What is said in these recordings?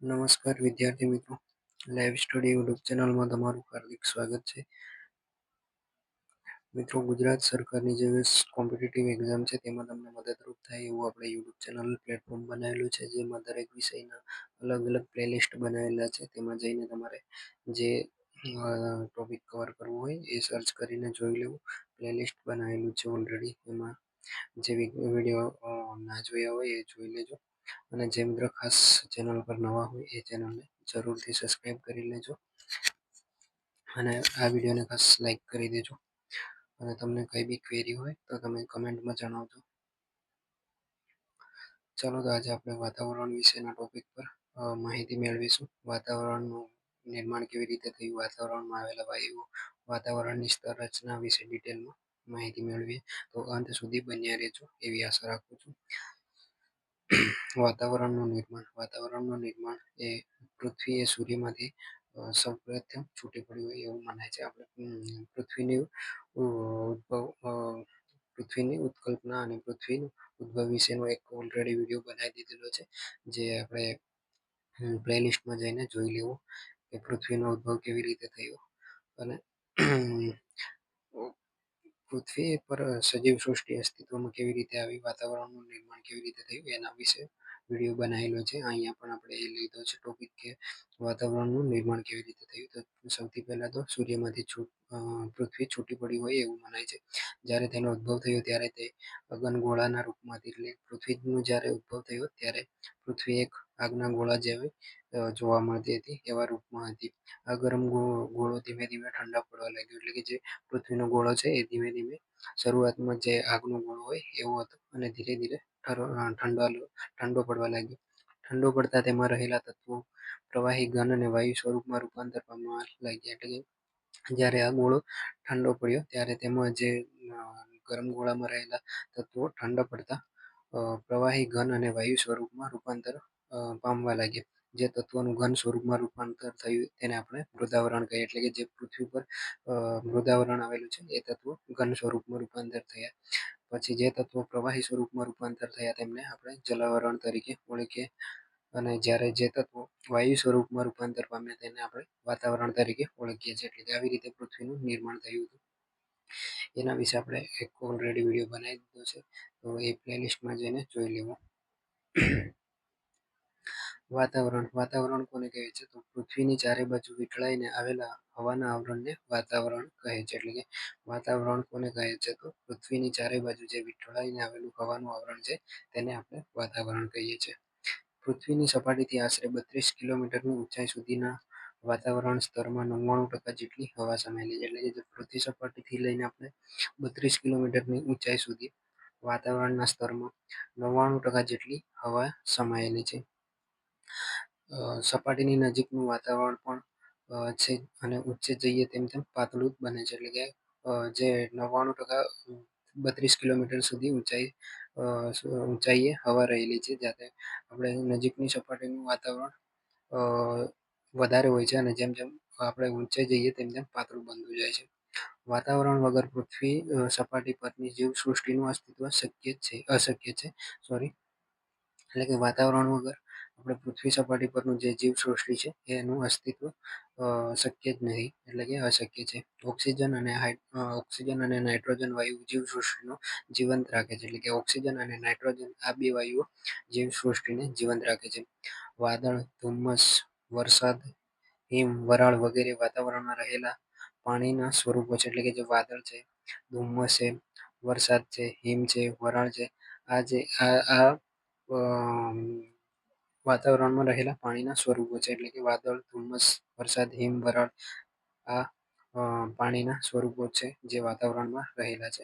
નમસ્કાર વિદ્યાર્થી મિત્રો, લાઈવ સ્ટડી યુટ્યુબ ચેનલમાં તમારું હાર્દિક સ્વાગત છે. મિત્રો, ગુજરાત સરકારની જે કોમ્પિટિટિવ એક્ઝામ છે તેમાં તમને મદદરૂપ થાય એવું આપણે યુટ્યુબ ચેનલ પ્લેટફોર્મ બનાવેલું છે, જેમાં દરેક વિષયના અલગ અલગ પ્લેલિસ્ટ બનાવેલા છે. તેમાં જઈને તમારે જે ટોપિક કવર કરવું હોય એ સર્ચ કરીને જોઈ લેવું. પ્લેલિસ્ટ બનાવેલું છે ઓલરેડી, એમાં જે વિડીયો ના જોયા હોય એ જોઈ લેજો. અને જે મિત્રો ખાસ ચેનલ પર નવા હોય એ ચેનલને જરૂરથી સબસ્ક્રાઈબ કરી લેજો અને આ વિડીયોને ખાસ લાઈક કરી દેજો. અને તમને કઈ બી ક્વેરી હોય તો તમે કમેન્ટમાં જણાવજો. ચાલો, તો આજે આપણે વાતાવરણ વિશેના ટોપિક પર માહિતી મેળવીશું. વાતાવરણનું નિર્માણ કેવી રીતે થયું, વાતાવરણમાં આવેલા વાયુઓ, વાતાવરણની સ્તર રચના વિશે ડિટેલમાં માહિતી મેળવીએ. તો અંત સુધી બન્યા રહેજો એવી આશા રાખું છું. વાતાવરણનું નિર્માણ એ પૃથ્વી એ સૂર્યમાંથી સૌપ્રથમ છૂટી પડ્યું હોય એવું મનાય છે. આપણે પૃથ્વીની ઉત્કલ્પના અને પૃથ્વીનું ઉદ્ભવ વિશેનો એક ઓલરેડી વિડીયો બનાવી દીધેલો છે, જે આપણે પ્લેલિસ્ટમાં જઈને જોઈ લેવું કે પૃથ્વીનો ઉદ્ભવ કેવી રીતે થયો અને પૃથ્વી પર સજીવ સૃષ્ટિ અસ્તિત્વમાં કેવી રીતે આવી, વાતાવરણનું નિર્માણ કેવી રીતે થયું એના વિશે વિડીયો બનાવેલો છે. અહીંયા પણ આપણે એ લીધો છે ટોપિક કે વાતાવરણનું નિર્માણ કેવી રીતે થયું. તો સૌથી પહેલા તો સૂર્યમાંથી પૃથ્વી છૂટી પડી હોય એવું મનાય છે. જ્યારે તેનો ઉદ્ભવ થયો ત્યારે તે અગનગોળાના રૂપમાંથી, એટલે પૃથ્વીનો જ્યારે ઉદ્ભવ થયો ત્યારે પૃથ્વી એક આગના ગોળા જેવી જોવા મળતી હતી, એવા રૂપમાં હતી. આ ગરમ ગોળો ધીમે ધીમે ઠંડા પડવા લાગ્યો, એટલે કે જે પૃથ્વીનો ગોળો છે એ ધીમે ધીમે શરૂઆતમાં જે આગનો ગોળો હોય એવો હતો અને ધીરે ધીરે ઠંડો પડવા લાગ્યો. ઠંડો પડતા તેમાં રહેલા તત્વો પ્રવાહી ઘન અને વાયુ સ્વરૂપમાં રૂપાંતર પામવા લાગ્યા. એટલે કે જ્યારે આ ગોળો ઠંડો પડ્યો ત્યારે તેમાં જે ગરમ ગોળામાં રહેલા તત્વો ઠંડા પડતા પ્રવાહી ઘન અને વાયુ સ્વરૂપમાં રૂપાંતર પામવા લાગ્યા. જે તત્વોનું ઘન સ્વરૂપમાં રૂપાંતર થયું તેને આપણે મૃદાવરણ કહીએ. એટલે કે જે પૃથ્વી પર મૃદાવરણ આવેલું છે એ તત્વો ઘન સ્વરૂપમાં રૂપાંતર થયા. પછી જે તત્વો પ્રવાહી સ્વરૂપમાં રૂપાંતર થયા તેમને આપણે જલાવરણ તરીકે ઓળખીએ. અને જ્યારે જે તત્વો વાયુ સ્વરૂપમાં રૂપાંતર પામ્યા તેને આપણે વાતાવરણ તરીકે ઓળખીએ છીએ. એટલે આવી રીતે પૃથ્વીનું નિર્માણ થયું હતું. એના વિશે આપણે એક ઓલરેડી વિડીયો બનાવી દીધો છે, તો એ પ્લેલિસ્ટમાં જઈને જોઈ લેવું. વાતાવરણ કોને કહે છે? તો પૃથ્વીની ચારે બાજુ વીંટળાઈને આવેલા હવાના આવરણને વાતાવરણ કહે છે. એટલે કે વાતાવરણ કોને કહે છે? તો પૃથ્વીની ચારે બાજુ જે વીંટળાઈને આવેલું હવાનું આવરણ છે તેને આપણે વાતાવરણ કહીએ છીએ. પૃથ્વીની સપાટીથી આશરે 32 કિલોમીટરની ઊંચાઈ સુધીના વાતાવરણ સ્તરમાં 99% જેટલી હવા સમાયેલી છે. એટલે કે પૃથ્વી સપાટીથી લઈને આપણે 32 કિલોમીટરની ઊંચાઈ સુધી વાતાવરણના સ્તરમાં 99% જેટલી હવા સમાયેલી છે. સપાટીની નજીકનું વાતાવરણ પણ છે અને ઊંચે જઈએ તેમ તેમ પાતળું બને છે. એટલે કે જે 99% 32 કિલોમીટર સુધી ઊંચાઈએ હવા રહેલી છે, જ્યારે આપણે નજીકની સપાટીનું વાતાવરણ વધારે હોય છે અને જેમ જેમ આપણે ઊંચે જઈએ તેમ તેમ પાતળું બનતું જાય છે. વાતાવરણ વગર પૃથ્વી સપાટી પરની જીવસૃષ્ટિનું અસ્તિત્વ અશક્ય છે. એટલે કે વાતાવરણ વગર આપણે પૃથ્વી સપાટી પરનું જે જીવસૃષ્ટિ છે એનું અસ્તિત્વ શક્ય જ નહીં, એટલે કે અશક્ય છે. ઓક્સિજન અને નાઇટ્રોજન વાયુ જીવસૃષ્ટિનો જીવંત રાખે છે. એટલે કે ઓક્સિજન અને નાઇટ્રોજન આ બે વાયુઓ જીવસૃષ્ટિને જીવંત રાખે છે. વાદળ, ધુમ્મસ, વરસાદ, હિમ, વરાળ વગેરે વાતાવરણમાં રહેલા પાણીના સ્વરૂપો છે. એટલે કે જે વાદળ છે, ધુમ્મસ છે, વરસાદ છે, હિમ છે, વરાળ છે, આ વાતાવરણમાં રહેલા પાણીના સ્વરૂપો છે. એટલે કે વાદળ, ધુમ્મસ, વરસાદ, હિમ, વરાળ આ પાણીના સ્વરૂપો છે જે વાતાવરણમાં રહેલા છે.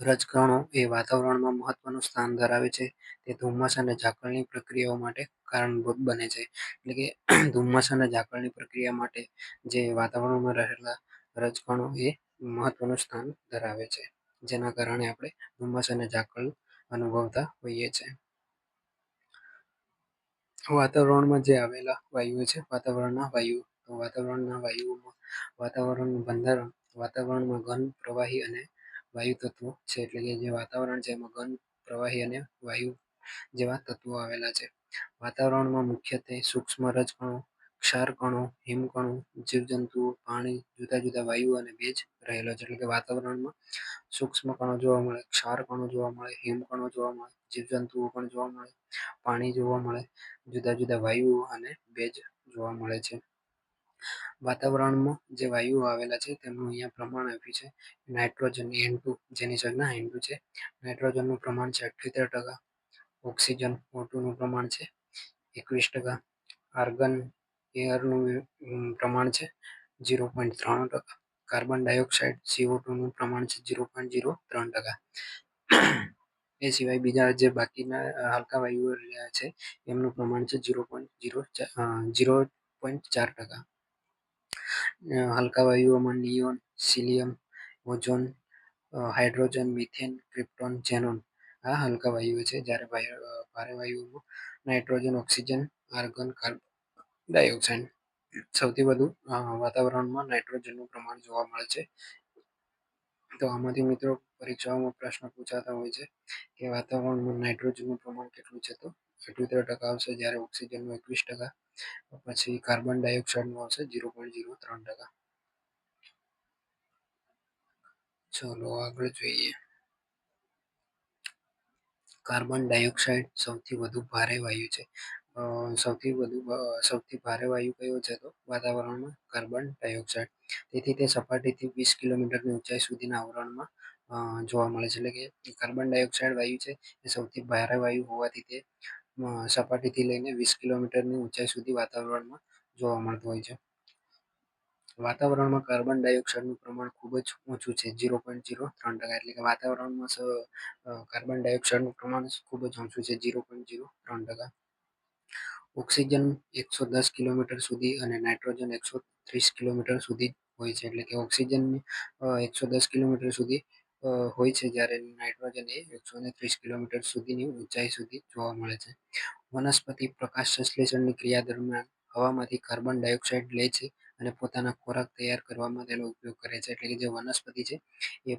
રજકણો એ વાતાવરણમાં મહત્વનું સ્થાન ધરાવે છે. તે ધુમ્મસ અને ઝાકળની પ્રક્રિયાઓ માટે કારણભૂત બને છે. એટલે કે ધુમ્મસ અને ઝાકળની પ્રક્રિયા માટે જે વાતાવરણમાં રહેલા રજકણો એ મહત્વનું સ્થાન ધરાવે છે, જેના કારણે આપણે ધુમ્મસ અને ઝાકળ અનુભવતા હોઈએ છીએ. વાતાવરણમાં જે આવેલા વાયુઓ છે, વાતાવરણના વાયુઓમાં વાતાવરણનું બંધારણ, વાતાવરણમાં ઘન, પ્રવાહી અને વાયુ તત્વો છે. એટલે કે જે વાતાવરણ છે એમાં ઘન, પ્રવાહી અને વાયુ જેવા તત્વો આવેલા છે. વાતાવરણમાં મુખ્યત્વે સૂક્ષ્મ રજકણો, ક્ષારકણો, હિમકણો, જીવજંતુઓ, પાણી, જુદા જુદા વાયુઓ અને ભેજ રહેલો છે. એટલે કે વાતાવરણમાં સૂક્ષ્મ કણો જોવા મળે, ક્ષાર કણો જોવા મળે, હિમકણો જોવા મળે, જીવજંતુઓ પણ જોવા મળે, પાણી જોવા મળે, જુદા જુદા વાયુઓ અને ભેજ જોવા મળે છે. વાતાવરણમાં જે વાયુઓ આવેલા છે તેમનું અહીંયા પ્રમાણ આપ્યું છે. નાઇટ્રોજન N2 જેની સંજ્ઞા N2 છે. નાઇટ્રોજનનું પ્રમાણ છે 78%, ઓક્સિજન O2 નું પ્રમાણ છે 21%, આર્ગન એરનું પ્રમાણ છે 0.93%, કાર્બન ડાયોક્સાઇડ CO2 નું પ્રમાણ છે 0.03%. એ સિવાય બીજા જે બાકીના હલકા વાયુઓ રહ્યા છે એમનું પ્રમાણ છે 0.4%. હલકા વાયુઓમાં નિયોન, સિલિયમ, ozone, hydrogen, methane, krypton, xenon આ હલકા વાયુઓ છે. જ્યારે ભારે વાયુઓમાં nitrogen, oxygen, argon, carbon dioxide. સૌથી વધુ વાતાવરણમાં નાઇટ્રોજનનું પ્રમાણ જોવા મળે છે. તો આમાંથી મિત્રો પરીક્ષાઓમાં પ્રશ્ન પૂછાતા હોય છે કે વાતાવરણમાં નાઇટ્રોજનનું પ્રમાણ કેટલું છે, તો 78% આવશે, જ્યારે ઓક્સિજનનું 21%, પછી કાર્બન ડાયોક્સાઇડનું આવશે 0.03%. ચલો આગળ જોઈએ. કાર્બન ડાયોક્સાઇડ સૌથી વધુ ભારે વાયુ છે. સૌથી ભારે વાયુ કયો છે, તો વાતાવરણમાં કાર્બન ડાયોક્સાઇડ. તેથી તે સપાટીથી 20 કિલોમીટરની ઊંચાઈ સુધીના આવરણમાં જોવા મળે છે. એટલે કે કાર્બન ડાયોક્સાઇડ વાયુ છે એ સૌથી ભારે વાયુ હોવાથી તે સપાટીથી લઈને 20 કિલોમીટરની ઊંચાઈ સુધી વાતાવરણમાં જોવા મળતું હોય છે. વાતાવરણમાં કાર્બન ડાયોક્સાઇડનું પ્રમાણ ખૂબ જ ઓછું છે 0.03%. એટલે કે વાતાવરણમાં કાર્બન ડાયોક્સાઇડનું પ્રમાણ ખૂબ જ ઓછું છે 0.03%. ઓક્સિજન 110 કિલોમીટર સુધી અને નાઇટ્રોજન 130 કિલોમીટર સુધી હોય છે. એટલે કે ઓક્સિજન 110 કિલોમીટર સુધી હોય છે, જ્યારે નાઇટ્રોજન એ 130 કિલોમીટર સુધીની ઊંચાઈ સુધી જોવા મળે છે. વનસ્પતિ પ્રકાશ સંશ્લેષણની ક્રિયા દરમિયાન હવામાંથી કાર્બન ડાયોક્સાઇડ લે છે અને પોતાના ખોરાક તૈયાર કરવામાં તેનો ઉપયોગ કરે છે. એટલે કે જે વનસ્પતિ છે એ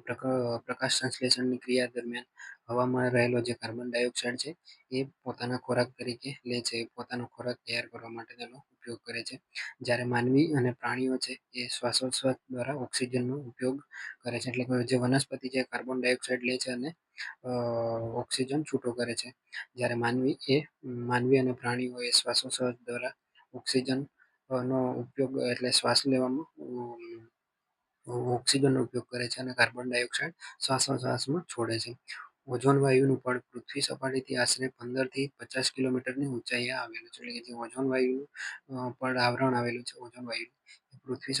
પ્રકાશ સંશ્લેષણની ક્રિયા દરમિયાન હવામાં રહેલો જે કાર્બન ડાયોક્સાઇડ છે એ પોતાના ખોરાક તરીકે લે છે, પોતાનો ખોરાક તૈયાર કરવા માટે તેનો ઉપયોગ કરે છે. જ્યારે માનવી અને પ્રાણીઓ છે એ શ્વાસોચ્છ્વાસ દ્વારા ઓક્સિજનનો ઉપયોગ કરે છે. એટલે કે જે વનસ્પતિ છે કાર્બન ડાયોક્સાઇડ લે છે અને ઓક્સિજન છૂટો કરે છે. જ્યારે માનવી અને પ્રાણીઓ એ શ્વાસોચ્છ્વાસ દ્વારા ઓક્સિજન નો ઉપયોગ એટલે શ્વાસ લેવામાં ઓક્સિજનનો ઉપયોગ કરે છે અને કાર્બન ડાયોક્સાઇડ શ્વાસોચ્છ્વાસમાં છોડે છે. ઓઝોન વાયુનું પડ પૃથ્વી સપાટીથી આશરે 15 થી 50 કિલોમીટરની ઊંચાઈએ આવેલું છે. એટલે કે જે ઓઝોન વાયુનું પડ આવરણ આવેલું છે ઓઝોન વાયુ પૃથ્વી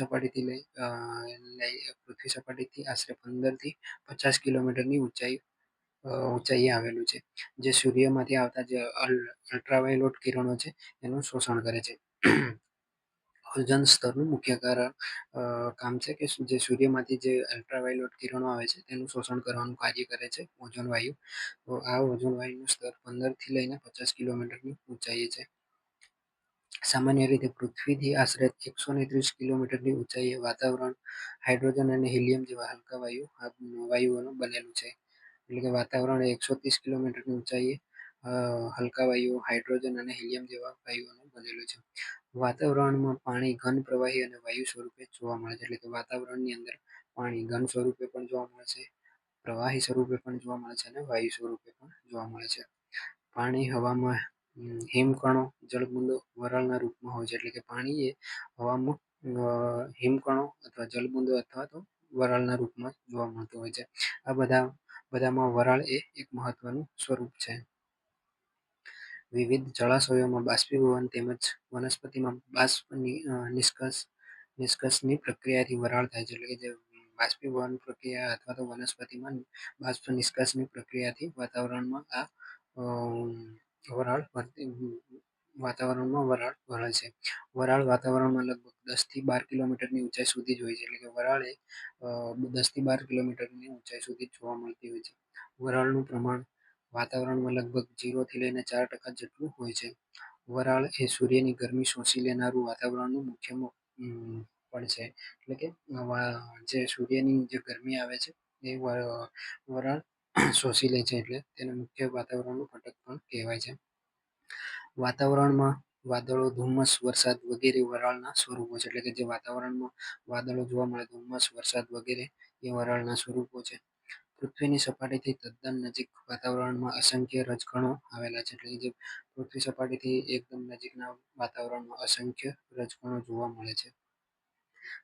સપાટીથી આશરે 15 થી 50 કિલોમીટરની ઊંચાઈએ આવેલું છે, જે સૂર્યમાંથી આવતા જે અલ્ટ્રાવાયોલેટ કિરણો છે એનું શોષણ કરે છે. ઓઝોન સ્તરનું મુખ્ય કામ છે કે જે સૂર્યમાંથી જે અલ્ટ્રાવાયોલેટ કિરણો આવે છે તેનું શોષણ કરવાનું કાર્ય કરે છે ઓઝોન વાયુ. તો આ ઓઝોન વાયુનું સ્તર 15 થી લઈને 50 કિલોમીટરની ઊંચાઈએ છે. સામાન્ય રીતે પૃથ્વીથી આશરે 130 કિલોમીટરની ઊંચાઈએ વાતાવરણ હાઇડ્રોજન અને હિલિયમ જેવા હલકા વાયુઓનું બનેલું છે. એટલે કે વાતાવરણ 130 કિલોમીટરની ઊંચાઈએ હલકા વાયુઓ હાઇડ્રોજન અને હિલિયમ જેવા વાયુઓનું બનેલું છે. વાતાવરણમાં પાણી ઘન, પ્રવાહી અને વાયુ સ્વરૂપે જોવા મળે છે. એટલે કે વાતાવરણની અંદર પાણી ઘન સ્વરૂપે પણ જોવા મળે છે, પ્રવાહી સ્વરૂપે પણ જોવા મળે છે અને વાયુ સ્વરૂપે પણ જોવા મળે છે. પાણી હવામાં હિમકણો, જળબુંદો, વરાળના રૂપમાં હોય છે. એટલે કે પાણી એ હવામાં હિમકણો અથવા જળબુંદો અથવા તો વરાળના રૂપમાં જોવા મળતું હોય છે. આ બધામાં વરાળ એ એક મહત્વનું સ્વરૂપ છે. વિવિધ જળાશયોમાં બાષ્પીભવન તેમજ વનસ્પતિમાં બાષ્પ નિષ્કર્ષની પ્રક્રિયાથી વરાળ થાય છે. એટલે કે જે બાષ્પીભવન પ્રક્રિયા અથવા તો વનસ્પતિમાં બાષ્પ નિષ્કાશની પ્રક્રિયાથી વાતાવરણમાં વરાળ વહે છે. વરાળ વાતાવરણમાં લગભગ 10 થી 12 કિલોમીટરની ઊંચાઈ સુધી જ હોય છે. એટલે કે વરાળ એ 10 થી 12 કિલોમીટરની ઊંચાઈ સુધી જોવા મળતી હોય છે. વરાળનું પ્રમાણ વાતાવરણમાં લગભગ 0 થી લઈને 4% જેટલું હોય છે. વરાળ એ સૂર્યની ગરમી શોષી લેનારું વાતાવરણનું મુખ્ય પડ છે. એટલે કે જે સૂર્યની જે ગરમી આવે છે એ વરાળ શોષી લે છે, એટલે તેને મુખ્ય વાતાવરણનું ઘટક પણ કહેવાય છે. વાતાવરણમાં વાદળો, ધુમ્મસ, વરસાદ વગેરે વરાળના સ્વરૂપો છે. એટલે કે જે વાતાવરણમાં વાદળો જોવા મળે, ધુમ્મસ, વરસાદ વગેરે એ વરાળના સ્વરૂપો છે. પૃથ્વીની સપાટીથી તદ્દન નજીક વાતાવરણમાં અસંખ્ય રજકણો આવેલા છે. એટલે કે જે પૃથ્વી સપાટીથી એકદમ નજીકના વાતાવરણમાં અસંખ્ય રજકણો જોવા મળે છે.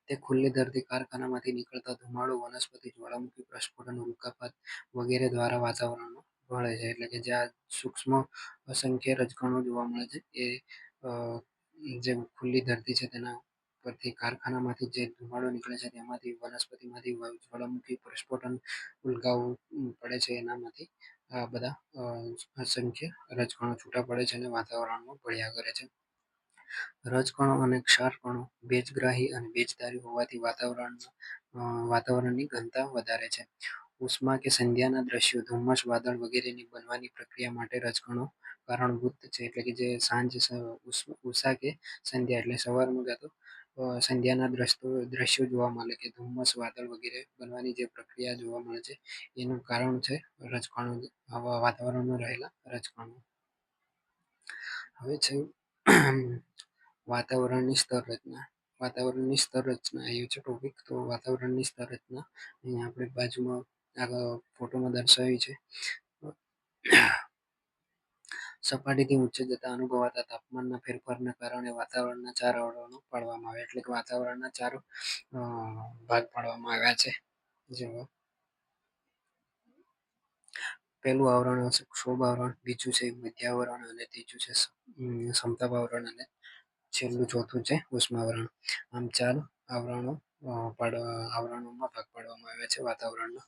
તે ખુલ્લી ધરતી, કારખાનામાંથી નીકળતા ધુમાડો, વનસ્પતિ, જ્વાળામુખી પ્રસ્ફોટન, ઉલ્કાપાત વગેરે દ્વારા વાતાવરણમાં ભળે છે. એટલે કે જ્યાં સૂક્ષ્મ અસંખ્ય રજકણો જોવા મળે છે, એ અ, જે ખુલ્લી ધરતી છે તેના પરથી, કારખાનામાંથી જે ધુમાડો નીકળે છે તેમાંથી, વનસ્પતિમાંથી, જ્વાળામુખી પ્રસ્ફોટન, ઉલ્કાઓ પડે છે, એનામાંથી આ બધા અસંખ્ય રજકણો છૂટા પડે છે અને વાતાવરણમાં ભળ્યા કરે છે. રજકણો અને ક્ષારકણો ભેજગ્રાહી અને ભેજધારી હોવાથી વાતાવરણની ઘનતા વધારે છે. ઉષ્મા કે સંધ્યાના દ્રશ્યો, ધુમ્મસ, વાદળ વગેરેની બનવાની પ્રક્રિયા માટે રજકણો કારણભૂત છે. એટલે કે જે સાંજ, ઉષા કે સંધ્યા એટલે સવારમાં કાં તો સંધ્યાના દ્રશ્યો જોવા મળે, કે ધુમ્મસ, વાદળ વગેરે બનવાની જે પ્રક્રિયા જોવા મળે છે, એનું કારણ છે રજકણો, વાતાવરણમાં રહેલા રજકણો. હવે છે વાતાવરણની સ્તર રચના. વાતાવરણની સ્તર રચના એ છે ટોપિક. તો વાતાવરણની સ્તર રચના અહીંયા આપણે બાજુમાં આગળ ફોટોમાં દર્શાવી છે. સપાટીથી ઊંચે જતા અનુભવાતા તાપમાનના ફેરફારના કારણે વાતાવરણના 4 આવરણો પાડવામાં આવ્યા. એટલે કે વાતાવરણના 4 ભાગ પાડવામાં આવ્યા છે. જેમાં પહેલું આવરણ હશે ક્ષોભ આવરણ, બીજું છે મધ્યાવરણ, અને ત્રીજું છે સમતાપ આવરણ, અને છેલ્લું ચોથું છે ઉષ્માવરણ. આમ 4 આવરણોમાં ભાગ પાડવામાં આવ્યા છે વાતાવરણના.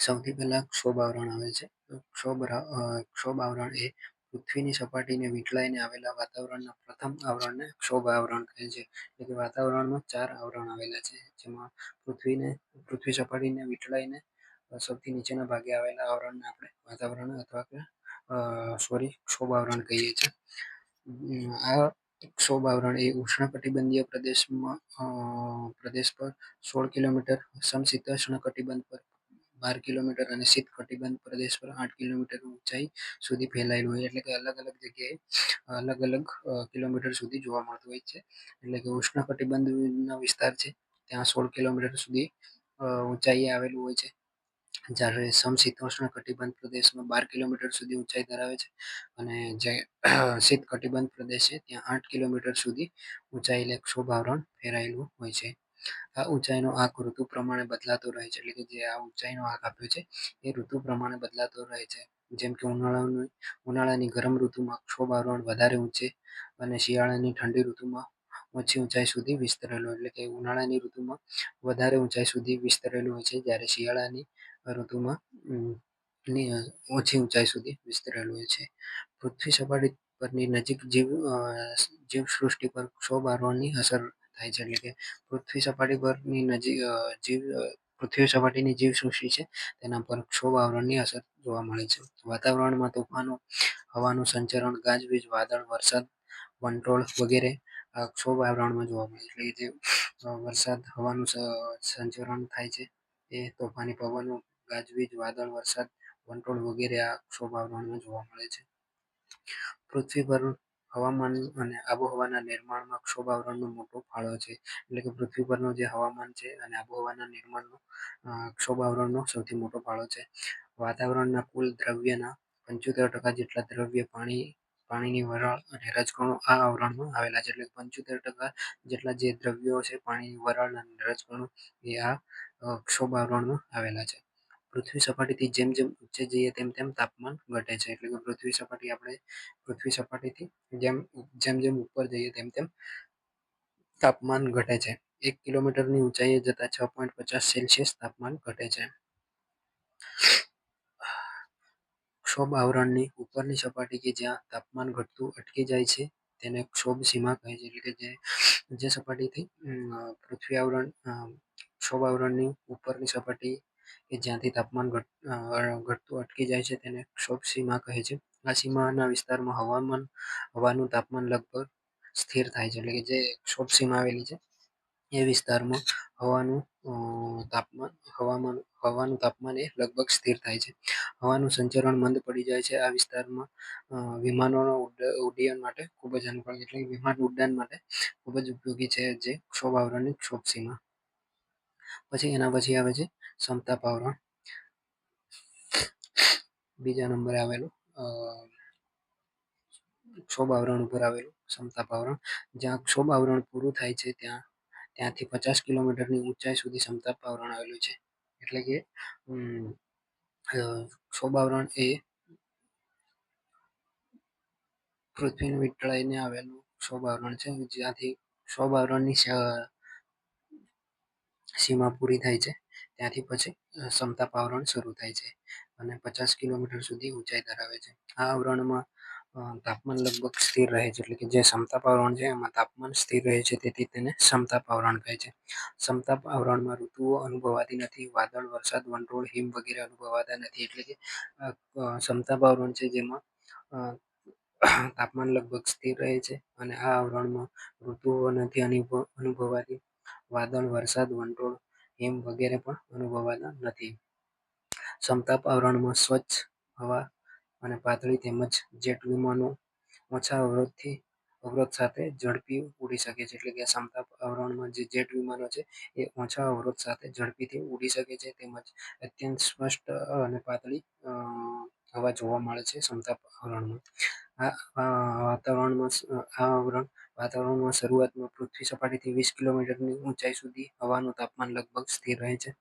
સૌથી પહેલા ક્ષોભ આવરણ આવે છે. ક્ષોભ આવરણ એ પૃથ્વીની સપાટીને વીંટળાઈને આવેલા વાતાવરણના પ્રથમ આવરણને ક્ષોભ આવરણ કહે છે. એટલે કે વાતાવરણમાં 4 આવરણ આવેલા છે, જેમાં પૃથ્વી સપાટીને વીંટળાઈને સૌથી નીચેના ભાગે આવેલા આવરણને આપણે વાતાવરણ અથવા કે ક્ષોભ આવરણ કહીએ છીએ. આ ક્ષોભ આવરણ એ ઉષ્ણકટિબંધીય પ્રદેશ પર 16 કિલોમીટર, સમશીતોષ્ણ કટિબંધ પર 12 કિલોમીટર અને શીત કટિબંધ પ્રદેશ પર 8 કિલોમીટર ઊંચાઈ સુધી ફેલાયેલું હોય. એટલે કે અલગ અલગ જગ્યાએ અલગ અલગ કિલોમીટર સુધી જોવા મળતું હોય છે. એટલે કે ઉષ્ણકટિબંધનો વિસ્તાર છે ત્યાં 16 કિલોમીટર સુધી ઊંચાઈએ આવેલું હોય છે, જ્યારે સમશીતોષ્ણ કટિબંધ પ્રદેશમાં 12 કિલોમીટર સુધી ઊંચાઈ ધરાવે છે, અને જે શીત કટિબંધ પ્રદેશ છે ત્યાં 8 કિલોમીટર સુધી ઊંચાઈ, એટલે ક્ષોભ આવરણ ફેલાયેલું હોય છે. આ ઊંચાઈનો આંક ઋતુ પ્રમાણે બદલાતો રહે છે. એટલે કે જે આ ઊંચાઈનો આંક આપ્યો છે એ ઋતુ પ્રમાણે બદલાતો રહે છે. જેમ કે ઉનાળાની ગરમ ઋતુમાં ક્ષોભ આવરણ વધારે ઊંચે અને શિયાળાની ઠંડી ઋતુમાં ઓછી ઊંચાઈ સુધી વિસ્તરેલું. એટલે કે ઉનાળાની ઋતુમાં વધારે ઊંચાઈ સુધી વિસ્તરેલું હોય છે, જ્યારે શિયાળાની ઋતુમાં ઓછી ઊંચાઈ સુધી વિસ્તરેલું હોય છે. પૃથ્વી સપાટી પરની નજીક જીવસૃષ્ટિ પર ક્ષોભ આવરણની અસર થાય છે. એટલે કે પૃથ્વી સપાટી પરની પૃથ્વી સપાટીની જીવસૃષ્ટિ છે તેના પર ક્ષોભ આવરણની અસર જોવા મળે છે. વાતાવરણમાં તોફાનો, હવાનું સંચરણ, ગાજવીજ, વાદળ, વરસાદ, વંટોળ વગેરે આ ક્ષોભ આવરણમાં જોવા મળે છે. એટલે જે વરસાદ, હવાનું સંચરણ થાય છે, એ તોફાની પવનો, ગાજવીજ, વાદળ, વરસાદ, વંટોળ વગેરે આ ક્ષોભ આવરણમાં જોવા મળે છે. પૃથ્વી પર હવામાન અને આબોહવાના નિર્માણમાં ક્ષોભ આવરણનો મોટો ફાળો છે. એટલે કે પૃથ્વી પરનું જે હવામાન છે અને આબોહવાના નિર્માણમાં ક્ષોભ આવરણનો સૌથી મોટો ફાળો છે. વાતાવરણના કુલ દ્રવ્યના 75% જેટલા દ્રવ્ય, પાણીની વરાળ અને રજકણો આ આવરણમાં આવેલા છે. એટલે 75% જેટલા જે દ્રવ્યો છે, પાણીની વરાળ અને રજકણો, એ આ ક્ષોભ આવરણમાં આવેલા છે. પૃથ્વી સપાટીથી જેમ જેમ ઊંચે જઈએ તેમ તેમ તાપમાન ઘટે છે. એટલે કે પૃથ્વી સપાટીથી જેમ જેમ ઉપર જઈએ તેમ તેમ તાપમાન ઘટે છે. 1 કિલોમીટરની ઊંચાઈએ જતા 6.50 સેલ્સિયસ તાપમાન ઘટે છે. ક્ષોભ આવરણની ઉપરની સપાટી કે જ્યાં તાપમાન ઘટતું અટકી જાય છે તેને ક્ષોભ સીમા કહે છે. એટલે કે જે સપાટીથી પૃથ્વી આવરણ ક્ષોભ આવરણની ઉપરની સપાટી કે જ્યાંથી તાપમાન ઘટતું અટકી જાય છે તેને ક્ષોભ સીમા કહે છે. આ સીમાના વિસ્તારમાં હવાનું તાપમાન લગભગ સ્થિર થાય છે. એટલે કે જે ક્ષોભ સીમા આવેલી છે એ વિસ્તારમાં હવાનું તાપમાન હવાનું તાપમાન એ લગભગ સ્થિર થાય છે. હવાનું સંચરણ મંદ પડી જાય છે. આ વિસ્તારમાં વિમાનોના ઉડ્ડયન માટે ખૂબ જ અનુકૂળ એટલે કે વિમાન ઉડ્ડયન માટે ખૂબ જ ઉપયોગી છે જે ક્ષોભ આવરણની ક્ષોભ. પછી એના પછી આવે છે સમતાપ આવરણ. બીજા નંબરે આવેલું ક્ષોભ આવરણ ઉપર આવેલું સમતાપ આવરણ. જ્યાં ક્ષોભ આવરણ પૂરું થાય છે ત્યાંથી 50 કિલોમીટરની ઊંચાઈ સુધી સમતાપ આવરણ આવેલું છે. એટલે કે ક્ષોભ આવરણ એ પૃથ્વીને વીંટળાઈને આવેલું ક્ષોભ આવરણ છે, જ્યાંથી ક્ષોભ આવરણની સીમા પૂરી થાય છે ત્યાંથી પછી સમતાપ આવરણ શરૂ થાય છે અને 50 કિલોમીટર સુધી ઊંચાઈ ધરાવે છે. આ આવરણમાં તાપમાન લગભગ સ્થિર રહે છે, એટલે કે જે સમતાપ આવરણ છે એમાં તાપમાન સ્થિર રહે છે, તેથી તેને સમતાપ આવરણ કહે છે. સમતાપ આવરણમાં ઋતુઓ અનુભવાતી નથી. વાદળ, વરસાદ, વંટોળ, હિમ વગેરે અનુભવાતા નથી. એટલે કે સમતાપ આવરણ છે જેમાં તાપમાન લગભગ સ્થિર રહે છે અને આ આવરણમાં ઋતુઓ નથી અનુભવાતી. વાદળ, વરસાદ, વંટોળ, હિમ વગેરે પણ અનુભવાતા નથી. સમતાપ આવરણમાં સ્વચ્છ હવા અને પાતળી તેમજ જેટ વિમાનો ઓછા અવરોધ સાથે ઝડપી ઉડી શકે છે. એટલે કે સમતાપ આવરણમાં જે જેટ વિમાનો છે એ ઓછા અવરોધ સાથે ઝડપીથી ઉડી શકે છે, તેમજ અત્યંત સ્પષ્ટ અને પાતળી હવા જોવા મળે છે સમતાપ આવરણમાં. વાતાવરણમાં શરૂઆતમાં પૃથ્વી સપાટીથી 20 કિલોમીટરની ઊંચાઈ સુધી હવાનું તાપમાન લગભગ સ્થિર રહે છે.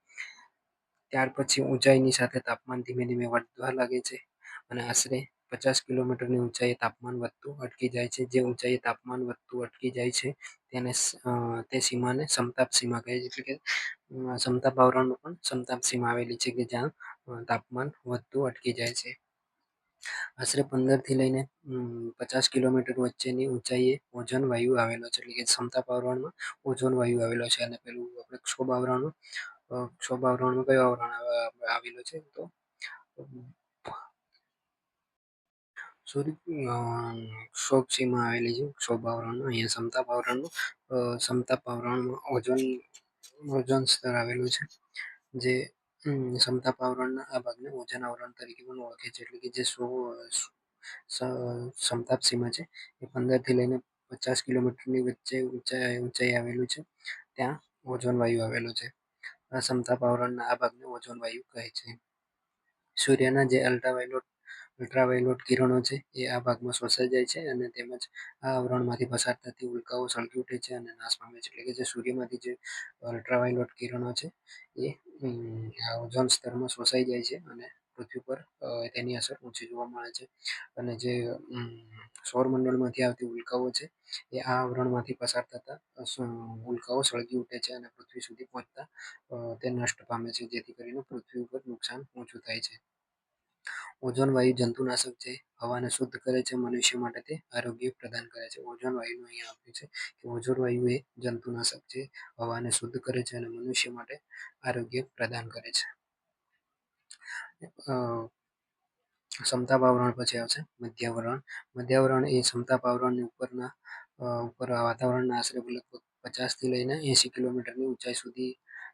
ત્યાર પછી ઊંચાઈની સાથે તાપમાન ધીમે ધીમે વધવા લાગે છે અને આશરે 50 કિલોમીટરની ઊંચાઈએ તાપમાન વધતું અટકી જાય છે. જે ઊંચાઈએ તાપમાન વધતું અટકી જાય છે તે સીમાને સમતાપ સીમા કહે છે. એટલે કે સમતાપ આવરણમાં પણ સમતાપ સીમા આવેલી છે કે જ્યાં તાપમાન વધતું અટકી જાય છે. આશરે 15 થી લઈને 50 કિલોમીટર વચ્ચેની ઊંચાઈએ ઓઝોન વાયુ આવેલો છે. એટલે કે સમતાપ આવરણમાં ઓઝોન વાયુ આવેલો છે. અને પેલું આપણે ક્ષોભ આવરણમાં કયો આવરણ આવેલો છે તો ક્ષોભ સીમા આવેલી છે. ક્ષોભ આવરણ અહીંયા સમતાપ આવરણમાં ઓઝોન સ્તર આવેલું છે, જે સમતાપ આવરણના આ ભાગને ઓઝોન આવરણ તરીકે પણ ઓળખે છે. એટલે કે જે સમતાપ સીમા છે એ 15 થી લઈને 50 કિલોમીટરની વચ્ચે ઊંચાઈ આવેલું છે. ત્યાં ઓઝોન વાયુ આવેલો છે. આ સમતાપ આવરણના આ ભાગને ઓઝોન વાયુ કહે છે. સૂર્યના જે અલ્ટ્રાવાયોલેટ કિરણો છે એ આ ભાગમાં શોષાઈ જાય છે અને તેમજ આ આવરણમાંથી પસાર થતી ઉલ્કાઓ સળગી ઉઠે છે અને નાશ પામે છે. એટલે કે જે સૂર્યમાંથી જે અલ્ટ્રાવાયોલેટ કિરણો છે એ ઓઝોન સ્તરમાં શોષાઈ જાય છે અને પૃથ્વી પર તેની અસર ઓછી જોવા મળે છે. અને જે સૌરમંડળમાંથી આવતી ઉલ્કાઓ છે એ આ આવરણમાંથી પસાર થતા ઉલ્કાઓ સળગી ઉઠે છે અને પૃથ્વી સુધી પહોંચતા તે નષ્ટ પામે છે, જેથી કરીને પૃથ્વી ઉપર નુકસાન ઓછું થાય છે. ઓઝોન વાયુ જંતુનાશક છે, હવાને શુદ્ધ કરે છે, મનુષ્ય માટે તે આરોગ્ય પ્રદાન કરે છે. ઓઝોન વાયુનું અહીંયા આપ્યું છે કે ઓઝોન વાયુ એ જંતુનાશક છે, હવાને શુદ્ધ કરે છે અને મનુષ્ય માટે આરોગ્ય પ્રદાન કરે છે. સમતાપ આવરણ પછી આવશે મધ્યાવરણ. મધ્યાવરણ એ સમતાપ આવરણની ઉપર વાતાવરણના આશરે લગભગ 50 થી લઈને 80 કિલોમીટરની ઊંચાઈ સુધી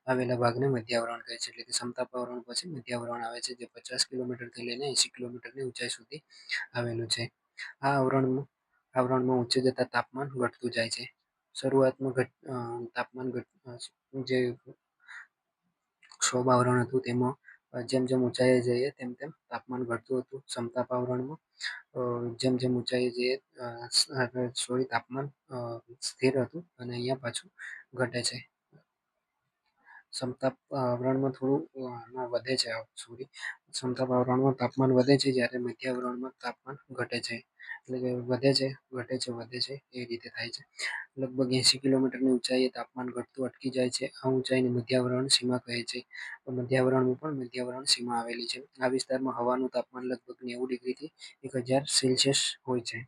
આવેલા ભાગને મધ્યાવરણ કહે છે. એટલે કે સમતાપ આવરણ પછી મધ્યાવરણ આવે છે, જે 50 કિલોમીટરથી લઈને 80 કિલોમીટરની ઊંચાઈ સુધી આવેલું છે. આ આવરણમાં ઊંચે જતા તાપમાન ઘટતું જાય છે. શરૂઆતમાં તાપમાન જે ક્ષોભ આવરણ હતું તેમાં જેમ જેમ ઊંચાઈએ જઈએ તેમ તેમ તાપમાન ઘટતું હતું. સમતાપ આવરણમાં જેમ જેમ ઊંચાઈએ જઈએ તાપમાન સ્થિર હતું અને અહીંયા પાછું ઘટે છે. સમતાપ આવરણમાં થોડું વધે છે. સમતાપ આવરણમાં તાપમાન વધે છે, જ્યારે મધ્યાવરણમાં તાપમાન ઘટે છે. એટલે કે વધે છે, ઘટે છે, વધે છે એ રીતે થાય છે. લગભગ 80 કિલોમીટરની ઊંચાઈએ તાપમાન ઘટતું અટકી જાય છે. આ ઊંચાઈને મધ્યાવરણ સીમા કહે છે. મધ્યાવરણમાં પણ મધ્યાવરણ સીમા આવેલી છે. આ વિસ્તારમાં હવાનું તાપમાન લગભગ 90 ડિગ્રીથી 1000 સેલ્સિયસ હોય છે.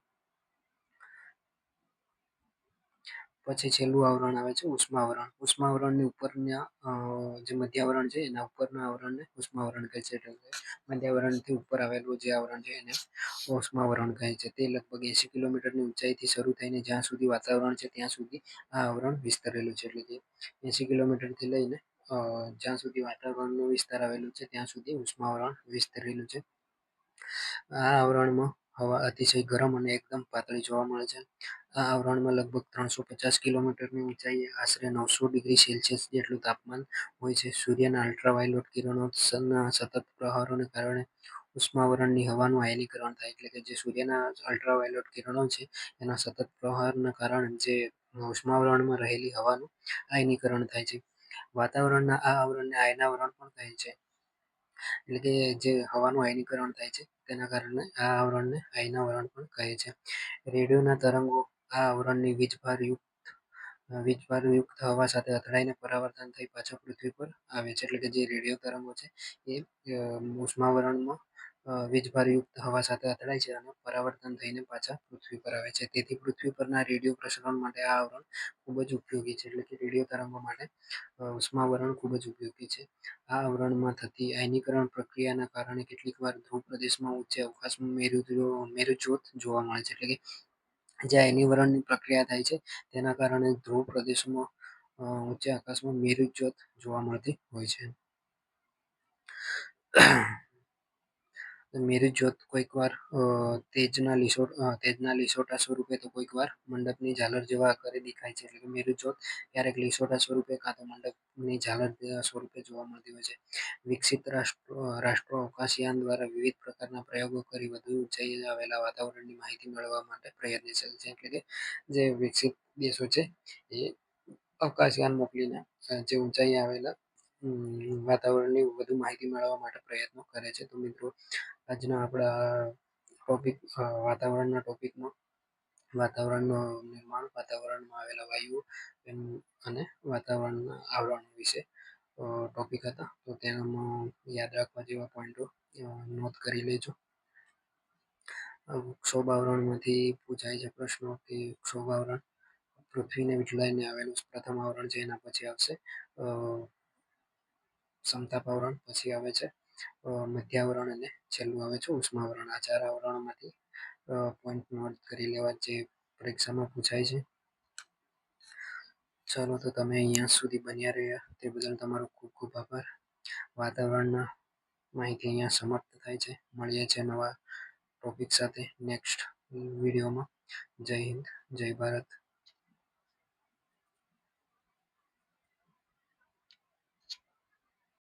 પછી છેલ્લું આવરણ આવે છે ઉષ્માવરણ. ઉષ્માવરણની ઉપરના જે મધ્યાવરણ છે એના ઉપરના આવરણને ઉષ્માવરણ કહે છે. એટલે મધ્યાવરણથી ઉપર આવેલું જે આવરણ છે એને ઉષ્માવરણ કહે છે. તે લગભગ 80 કિલોમીટરની ઊંચાઈથી શરૂ થઈને જ્યાં સુધી વાતાવરણ છે ત્યાં સુધી આ આવરણ વિસ્તરેલું છે. એટલે કે 80 કિલોમીટરથી લઈને જ્યાં સુધી વાતાવરણનો વિસ્તાર આવેલો છે ત્યાં સુધી ઉષ્માવરણ વિસ્તરેલું છે. આ આવરણમાં હવા અતિશય ગરમ અને એકદમ પાતળી જોવા મળે છે. આ આવરણમાં લગભગ 350 કિલોમીટરની ઊંચાઈએ આશરે 900 ડિગ્રી સેલ્સિયસ જેટલું તાપમાન હોય છે. સૂર્યના અલ્ટ્રાવાયોલેટ કિરણોત્સર્ગના સતત પ્રહારોને કારણે ઉષ્માવરણની હવાનું આયનીકરણ થાય. એટલે કે જે સૂર્યના અલ્ટ્રાવાયોલેટ કિરણો છે એના સતત પ્રહારના કારણે જે ઉષ્માવરણમાં રહેલી હવાનું આયનીકરણ થાય છે. વાતાવરણના આ આવરણને આયનાવરણ પણ કહે છે. એટલે કે જે હવાનું આયનીકરણ થાય છે તેના કારણે આ આવરણને આયનાવરણ પણ કહે છે. રેડિયોના તરંગો આ આવરણની વીજભારયુક્ત હવા સાથે અથડાઈને પરાવર્તન થઈ પાછા પૃથ્વી પર આવે છે. એટલે કે જે રેડિયો તરંગો છે એ ઉષ્માવરણમાં વીજભારયુક્ત હવા સાથે અથડાય છે અને પરાવર્તન થઈને પાછા પૃથ્વી પર આવે છે. તેથી પૃથ્વી પરના રેડિયો પ્રસરણ માટે આ આવરણ ખૂબ જ ઉપયોગી છે. એટલે કે રેડિયો તરંગો માટે ઉષ્માવરણ ખૂબ જ ઉપયોગી છે. આ આવરણમાં થતી આયનીકરણ પ્રક્રિયાના કારણે કેટલીકવાર ધ્રુવ પ્રદેશમાં ઉચ્ચ અવકાશમાં મેરુજ્યોત જોવા મળે છે. એટલે કે જે આયનીકરણની પ્રક્રિયા થાય છે તેના કારણે ધ્રુવ પ્રદેશમાં ઊંચા આકાશમાં મેરુજ્યોત જોવા મળતી હોય છે. મેરુજ્યોત કોઈકવાર તેજના લીસોટા સ્વરૂપે તો કોઈકવાર મંડપની ઝાલર જેવા આકારે દેખાય છે. એટલે કે મેરુજ્યોત ક્યારેક લીસોટા સ્વરૂપે કાં તો મંડપની ઝાલર સ્વરૂપે જોવા મળતી હોય છે. વિકસિત રાષ્ટ્રો અવકાશયાન દ્વારા વિવિધ પ્રકારના પ્રયોગો કરી વધુ ઊંચાઈએ આવેલા વાતાવરણની માહિતી મેળવવા માટે પ્રયત્નશીલ છે. એટલે કે જે વિકસિત દેશો છે એ અવકાશયાન મોકલીને જે ઊંચાઈએ આવેલા વાતાવરણની વધુ માહિતી મેળવવા માટે પ્રયત્નો કરે છે. તો મિત્રો આજના આપણા ટોપિક વાતાવરણના ટોપિકમાં વાતાવરણનું નિર્માણ, વાતાવરણમાં આવેલા વાયુઓ અને વાતાવરણના આવરણ વિશે ટોપિક હતા. તો તેમાં યાદ રાખવા જેવા પોઈન્ટો નોંધ કરી લેજો. ક્ષોભ આવરણમાંથી પૂછાય છે પ્રશ્નો કે ક્ષોભ આવરણ પૃથ્વીને વીંટળાઈને આવેલું પ્રથમ આવરણ છે. એના પછી આવશે સમતાપ આવરણ, પછી આવે છે મધ્યાવરણ અને છેલ્લું આવે છે ઉષ્માવરણ. આ 4 આવરણોમાંથી પોઈન્ટ નોટ કરી લેવા જે પરીક્ષામાં પૂછાય છે. ચાલો તો તમે અહીંયા સુધી બન્યા રહ્યા તે બદલ તમારો ખૂબ ખૂબ આભાર. વાતાવરણના માહિતી અહીંયા સમાપ્ત થાય છે. મળીએ છીએ નવા ટોપિક સાથે નેક્સ્ટ વિડીયોમાં. જય હિન્દ, જય ભારત.